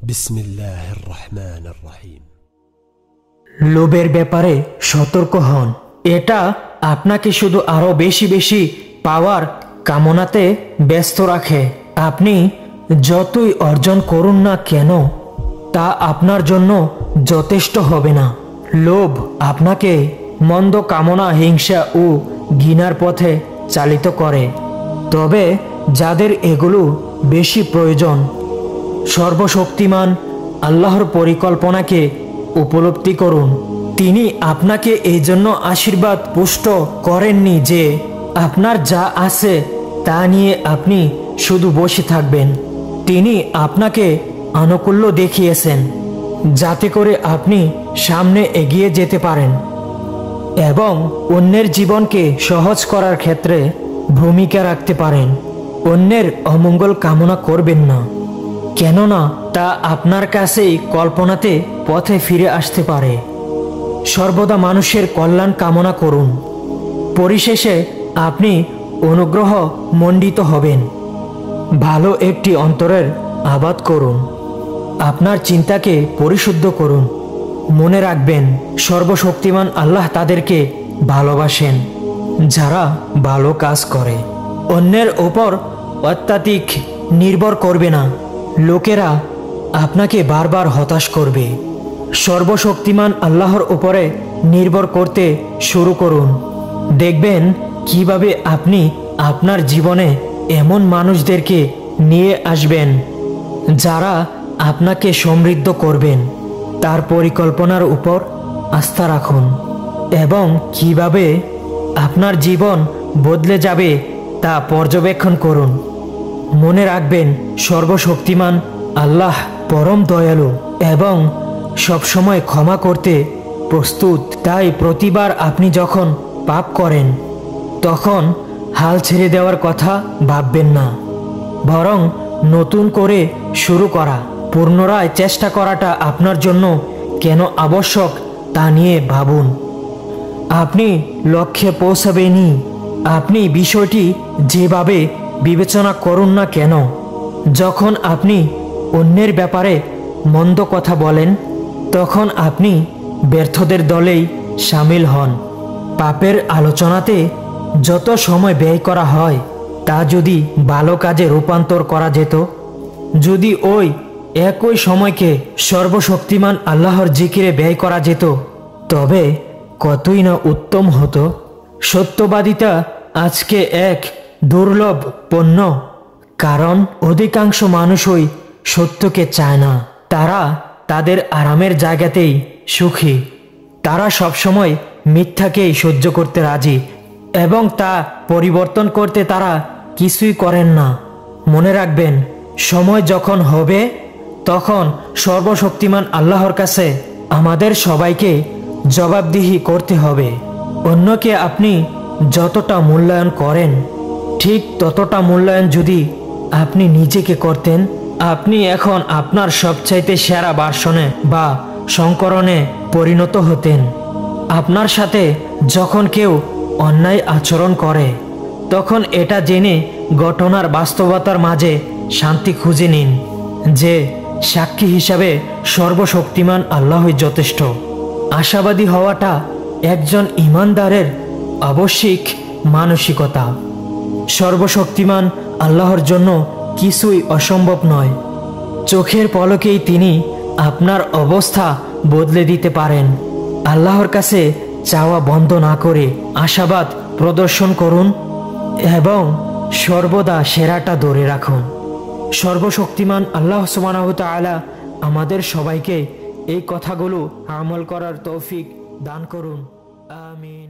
বিসমিল্লাহির রহমানির রহিম। লোভের ব্যাপারে সতর্ক হন। এটা আপনাকে শুধু আরো বেশি বেশি পাওয়ার কামনাতে ব্যস্ত রাখে। আপনি যতই অর্জন করুন না কেন তা আপনার জন্য যথেষ্ট হবে না। লোভ আপনাকে মন্দ কামনা, হিংসা ও ঘৃণার পথে চালিত করে। তবে যাদের এগুলো বেশি প্রয়োজন, সর্বশক্তিমান আল্লাহর পরিকল্পনাকে উপলব্ধি করুন। তিনি আপনাকে এই জন্য আশীর্বাদ পুষ্ট করেননি যে আপনার যা আছে তা নিয়ে আপনি শুধু বসে থাকবেন। তিনি আপনাকে আনুকূল্য দেখিয়েছেন যাতে করে আপনি সামনে এগিয়ে যেতে পারেন এবং অন্যের জীবনকে সহজ করার ক্ষেত্রে ভূমিকা রাখতে পারেন। অন্যের অমঙ্গল কামনা করবেন না, কেননা তা আপনার কাছেই কল্পনাতে পথে ফিরে আসতে পারে। সর্বদা মানুষের কল্যাণ কামনা করুন। পরিশেষে আপনি অনুগ্রহ মণ্ডিত হবেন। ভালো একটি অন্তরের আবাদ করুন। আপনার চিন্তাকে পরিশুদ্ধ করুন। মনে রাখবেন, সর্বশক্তিমান আল্লাহ তাদেরকে ভালোবাসেন যারা ভালো কাজ করে। অন্যের ওপর অত্যাধিক নির্ভর করবে না। লোকেরা আপনাকে বারবার হতাশ করবে। সর্বশক্তিমান আল্লাহর উপরে নির্ভর করতে শুরু করুন। দেখবেন কিভাবে আপনি আপনার জীবনে এমন মানুষদেরকে নিয়ে আসবেন যারা আপনাকে সমৃদ্ধ করবেন। তার পরিকল্পনার উপর আস্থা রাখুন এবং কিভাবে আপনার জীবন বদলে যাবে তা পর্যবেক্ষণ করুন। মনে রাখবেন, সর্বশক্তিমান আল্লাহ পরম দয়ালু এবং সবসময় ক্ষমা করতে প্রস্তুত। তাই প্রতিবার আপনি যখন পাপ করেন তখন হাল ছেড়ে দেওয়ার কথা ভাববেন না, বরং নতুন করে শুরু করা, পুনরায় চেষ্টা করাটা আপনার জন্য কেন আবশ্যক তা নিয়ে ভাবুন। আপনি লক্ষ্যে পৌঁছাবেনই। আপনি বিষয়টি যেভাবে বিবেচনা করুন না কেন, যখন আপনি অন্যের ব্যাপারে মন্দ কথা বলেন তখন আপনি ব্যর্থদের দলেই সামিল হন। পাপের আলোচনাতে যত সময় ব্যয় করা হয় তা যদি ভালো কাজে রূপান্তর করা যেত, যদি ওই একই সময়কে সর্বশক্তিমান আল্লাহর জিকিরে ব্যয় করা যেত, তবে কতই না উত্তম হতো। সত্যবাদিতা আজকে এক দুর্লভ পণ্য, কারণ অধিকাংশ মানুষই সত্যকে চায় না। তারা তাদের আরামের জায়গাতেই সুখী। তারা সবসময় মিথ্যাকেই সহ্য করতে রাজি এবং তা পরিবর্তন করতে তারা কিছুই করেন না। মনে রাখবেন, সময় যখন হবে তখন সর্বশক্তিমান আল্লাহর কাছে আমাদের সবাইকে জবাবদিহি করতে হবে। অন্যকে আপনি যতটা মূল্যায়ন করেন, ঠিক ততটা মূল্যায়ন যদি আপনি নিজেকে করতেন, আপনি এখন আপনার সবচাইতে সেরা ভার্সনে বা সংকরণে পরিণত হতেন। আপনার সাথে যখন কেউ অন্যায় আচরণ করে তখন এটা জেনে ঘটনার বাস্তবতার মাঝে শান্তি খুঁজে নিন যে সাক্ষী হিসাবে সর্বশক্তিমান আল্লাহই যথেষ্ট। আশাবাদী হওয়াটা একজন ঈমানদারের আবশ্যিক মানসিকতা। সর্বশক্তিমান আল্লাহর জন্য কিছুই অসম্ভব নয়। চোখের পলকেই তিনি আপনার অবস্থা বদলে দিতে পারেন। আল্লাহর কাছে চাওয়া বন্ধ না করে আশাবাদ প্রদর্শন করুন এবং সর্বদা সেরাটা ধরে রাখুন। সর্বশক্তিমান আল্লাহ সুবহানাহু ওয়া তাআলা আমাদের সবাইকে এই কথাগুলো আমল করার তৌফিক দান করুন। আমিন।